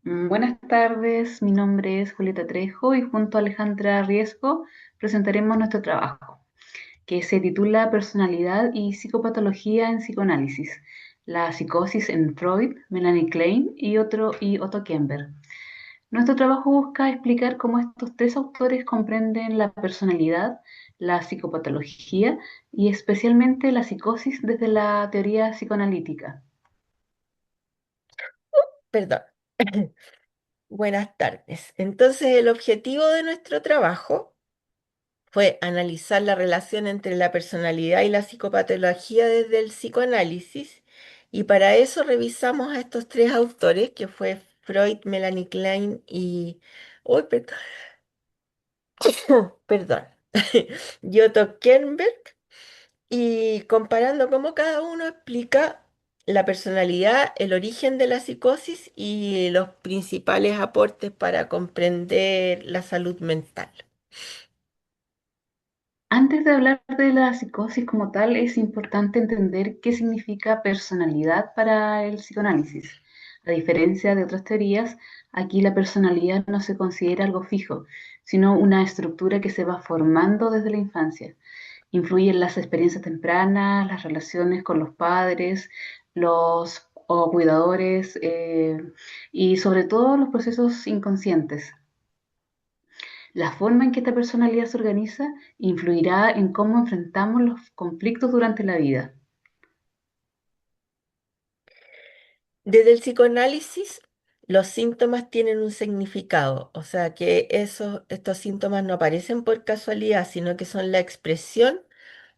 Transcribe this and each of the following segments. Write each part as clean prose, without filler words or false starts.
Buenas tardes, mi nombre es Julieta Trejo y junto a Alejandra Riesgo presentaremos nuestro trabajo, que se titula Personalidad y psicopatología en psicoanálisis, la psicosis en Freud, Melanie Klein y Otto Kemper. Nuestro trabajo busca explicar cómo estos tres autores comprenden la personalidad, la psicopatología y especialmente la psicosis desde la teoría psicoanalítica. Perdón. Buenas tardes. Entonces, el objetivo de nuestro trabajo fue analizar la relación entre la personalidad y la psicopatología desde el psicoanálisis, y para eso revisamos a estos tres autores, que fue Freud, Melanie Klein y... Uy, perdón, perdón. y Otto Kernberg, y comparando cómo cada uno explica la personalidad, el origen de la psicosis y los principales aportes para comprender la salud mental. Antes de hablar de la psicosis como tal, es importante entender qué significa personalidad para el psicoanálisis. A diferencia de otras teorías, aquí la personalidad no se considera algo fijo, sino una estructura que se va formando desde la infancia. Influyen las experiencias tempranas, las relaciones con los padres, los o cuidadores y sobre todo los procesos inconscientes. La forma en que esta personalidad se organiza influirá en cómo enfrentamos los conflictos durante la vida. Desde el psicoanálisis, los síntomas tienen un significado, o sea que estos síntomas no aparecen por casualidad, sino que son la expresión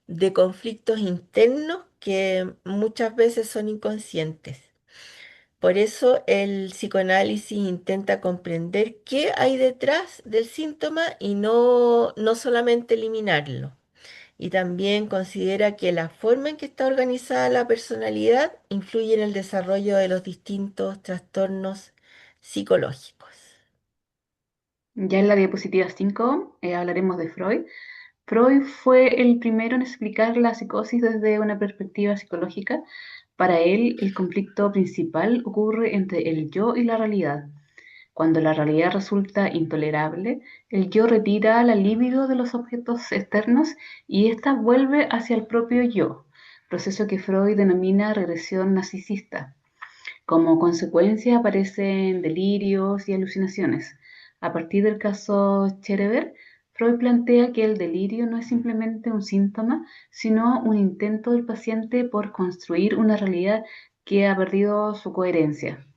de conflictos internos que muchas veces son inconscientes. Por eso el psicoanálisis intenta comprender qué hay detrás del síntoma y no solamente eliminarlo. Y también considera que la forma en que está organizada la personalidad influye en el desarrollo de los distintos trastornos psicológicos. Ya en la diapositiva 5 hablaremos de Freud. Freud fue el primero en explicar la psicosis desde una perspectiva psicológica. Para él, el conflicto principal ocurre entre el yo y la realidad. Cuando la realidad resulta intolerable, el yo retira la libido de los objetos externos y ésta vuelve hacia el propio yo, proceso que Freud denomina regresión narcisista. Como consecuencia aparecen delirios y alucinaciones. A partir del caso Schereber, Freud plantea que el delirio no es simplemente un síntoma, sino un intento del paciente por construir una realidad que ha perdido su coherencia.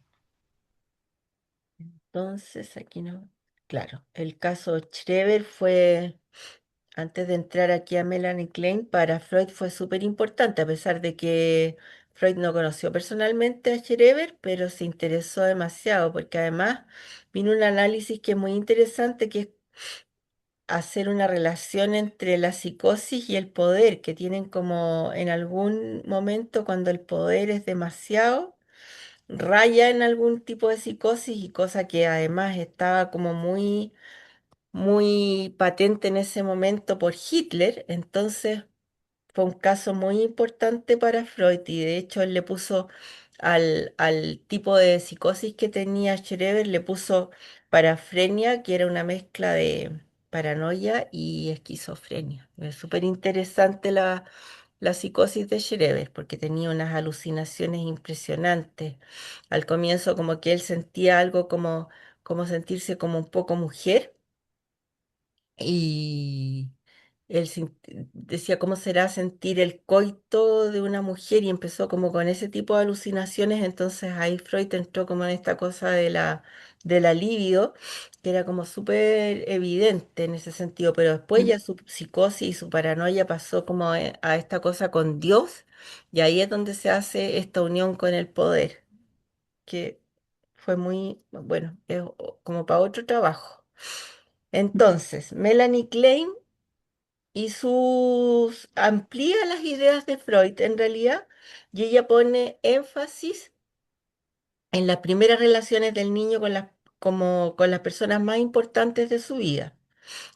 Entonces, aquí no. Claro, el caso Schreber fue, antes de entrar aquí a Melanie Klein, para Freud fue súper importante, a pesar de que Freud no conoció personalmente a Schreber, pero se interesó demasiado, porque además vino un análisis que es muy interesante, que es hacer una relación entre la psicosis y el poder, que tienen como en algún momento cuando el poder es demasiado, raya en algún tipo de psicosis, y cosa que además estaba como muy patente en ese momento por Hitler. Entonces fue un caso muy importante para Freud, y de hecho él le puso al tipo de psicosis que tenía Schreber, le puso parafrenia, que era una mezcla de paranoia y esquizofrenia. Es súper interesante la psicosis de Schreber, porque tenía unas alucinaciones impresionantes. Al comienzo como que él sentía algo como sentirse como un poco mujer, y decía cómo será sentir el coito de una mujer, y empezó como con ese tipo de alucinaciones. Entonces ahí Freud entró como en esta cosa de la libido, que era como súper evidente en ese sentido, pero después ya su psicosis y su paranoia pasó como a esta cosa con Dios, y ahí es donde se hace esta unión con el poder, que fue muy, bueno, es como para otro trabajo. Entonces, Melanie Klein amplía las ideas de Freud en realidad, y ella pone énfasis en las primeras relaciones del niño con las personas más importantes de su vida.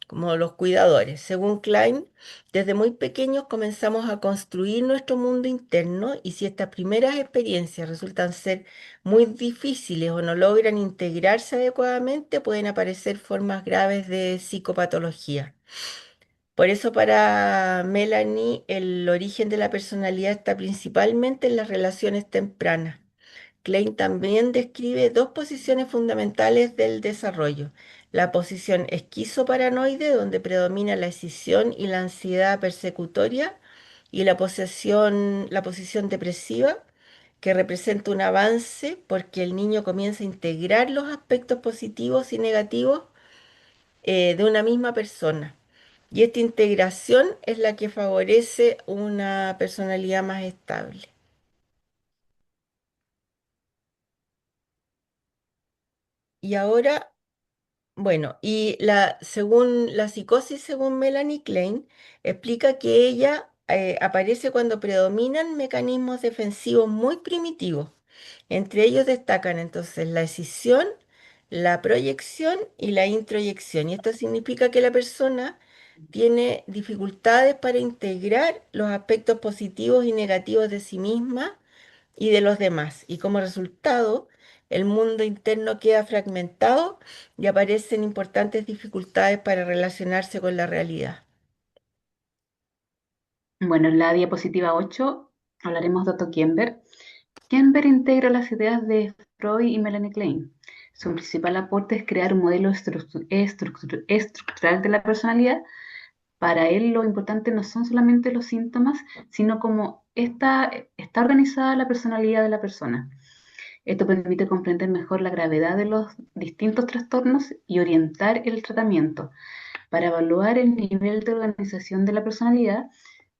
como los cuidadores. Según Klein, desde muy pequeños comenzamos a construir nuestro mundo interno y si estas primeras experiencias resultan ser muy difíciles o no logran integrarse adecuadamente, pueden aparecer formas graves de psicopatología. Por eso para Melanie el origen de la personalidad está principalmente en las relaciones tempranas. Klein también describe dos posiciones fundamentales del desarrollo. La posición esquizoparanoide, donde predomina la escisión y la ansiedad persecutoria, y la posición depresiva, que representa un avance porque el niño comienza a integrar los aspectos positivos y negativos de una misma persona. Y esta integración es la que favorece una personalidad más estable. Y ahora bueno, según la psicosis, según Melanie Klein, explica que ella aparece cuando predominan mecanismos defensivos muy primitivos. Entre ellos destacan entonces la escisión, la proyección y la introyección. Y esto significa que la persona tiene dificultades para integrar los aspectos positivos y negativos de sí misma y de los demás. Y como resultado, el mundo interno queda fragmentado y aparecen importantes dificultades para relacionarse con la realidad. Bueno, en la diapositiva 8 hablaremos de Otto Kemper. Kemper integra las ideas de Freud y Melanie Klein. Su principal aporte es crear un modelo estructural de la personalidad. Para él lo importante no son solamente los síntomas, sino cómo está organizada la personalidad de la persona. Esto permite comprender mejor la gravedad de los distintos trastornos y orientar el tratamiento. Para evaluar el nivel de organización de la personalidad,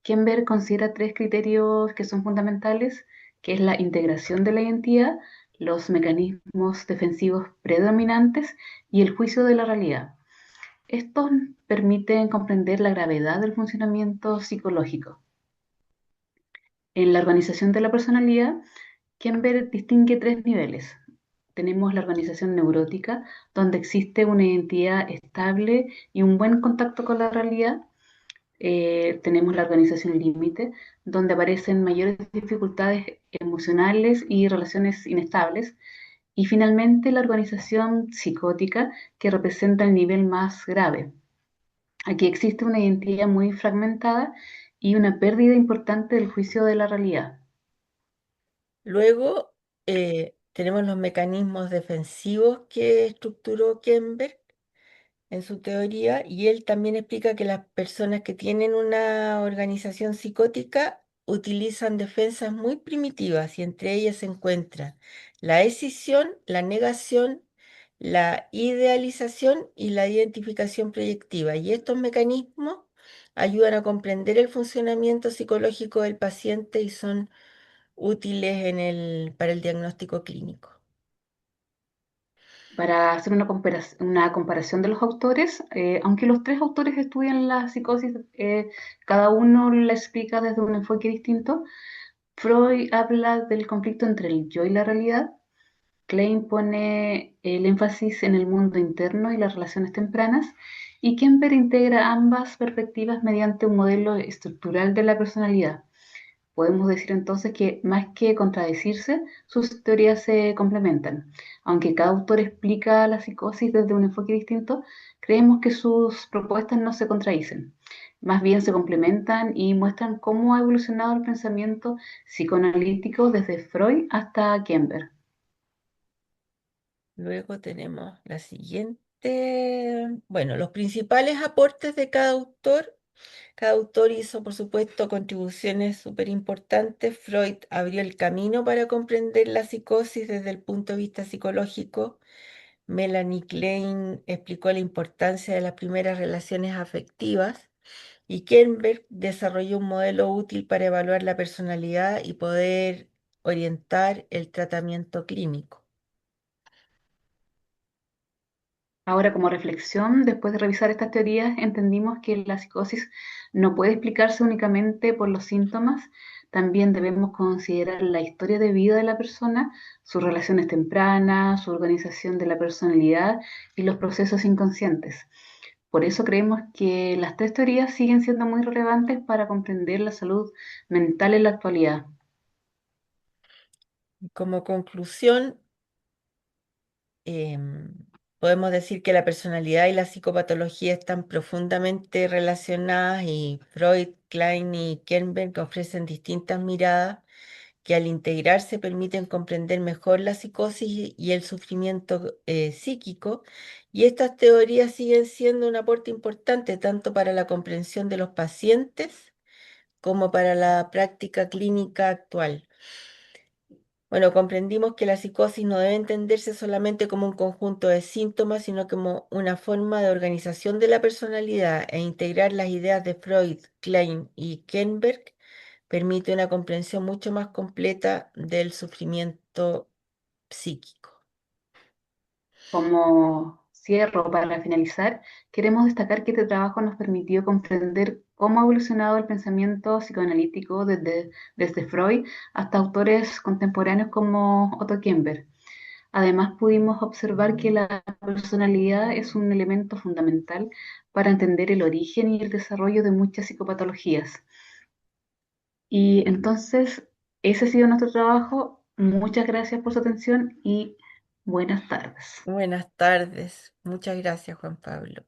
Kember considera tres criterios que son fundamentales, que es la integración de la identidad, los mecanismos defensivos predominantes y el juicio de la realidad. Estos permiten comprender la gravedad del funcionamiento psicológico. En la organización de la personalidad, Kember distingue tres niveles. Tenemos la organización neurótica, donde existe una identidad estable y un buen contacto con la realidad. Tenemos la organización límite, donde aparecen mayores dificultades emocionales y relaciones inestables. Y finalmente la organización psicótica, que representa el nivel más grave. Aquí existe una identidad muy fragmentada y una pérdida importante del juicio de la realidad. Luego tenemos los mecanismos defensivos que estructuró Kember en su teoría, y él también explica que las personas que tienen una organización psicótica utilizan defensas muy primitivas y entre ellas se encuentra la escisión, la negación, la idealización y la identificación proyectiva. Y estos mecanismos ayudan a comprender el funcionamiento psicológico del paciente y son útiles para el diagnóstico clínico. Para hacer una comparación de los autores, aunque los tres autores estudian la psicosis, cada uno la explica desde un enfoque distinto. Freud habla del conflicto entre el yo y la realidad. Klein pone el énfasis en el mundo interno y las relaciones tempranas. Y Kemper integra ambas perspectivas mediante un modelo estructural de la personalidad. Podemos decir entonces que más que contradecirse, sus teorías se complementan. Aunque cada autor explica la psicosis desde un enfoque distinto, creemos que sus propuestas no se contradicen. Más bien se complementan y muestran cómo ha evolucionado el pensamiento psicoanalítico desde Freud hasta Kemper. Luego tenemos la siguiente, bueno, los principales aportes de cada autor. Cada autor hizo, por supuesto, contribuciones súper importantes. Freud abrió el camino para comprender la psicosis desde el punto de vista psicológico. Melanie Klein explicó la importancia de las primeras relaciones afectivas. Y Kernberg desarrolló un modelo útil para evaluar la personalidad y poder orientar el tratamiento clínico. Ahora, como reflexión, después de revisar estas teorías, entendimos que la psicosis no puede explicarse únicamente por los síntomas, también debemos considerar la historia de vida de la persona, sus relaciones tempranas, su organización de la personalidad y los procesos inconscientes. Por eso creemos que las tres teorías siguen siendo muy relevantes para comprender la salud mental en la actualidad. Como conclusión, em, podemos decir que la personalidad y la psicopatología están profundamente relacionadas y Freud, Klein y Kernberg ofrecen distintas miradas que al integrarse permiten comprender mejor la psicosis y el sufrimiento psíquico, y estas teorías siguen siendo un aporte importante tanto para la comprensión de los pacientes como para la práctica clínica actual. Bueno, comprendimos que la psicosis no debe entenderse solamente como un conjunto de síntomas, sino como una forma de organización de la personalidad e integrar las ideas de Freud, Klein y Kernberg permite una comprensión mucho más completa del sufrimiento psíquico. Como cierro para finalizar, queremos destacar que este trabajo nos permitió comprender cómo ha evolucionado el pensamiento psicoanalítico desde Freud hasta autores contemporáneos como Otto Kemper. Además, pudimos observar que la personalidad es un elemento fundamental para entender el origen y el desarrollo de muchas psicopatologías. Y entonces, ese ha sido nuestro trabajo. Muchas gracias por su atención y buenas tardes. Buenas tardes. Muchas gracias, Juan Pablo.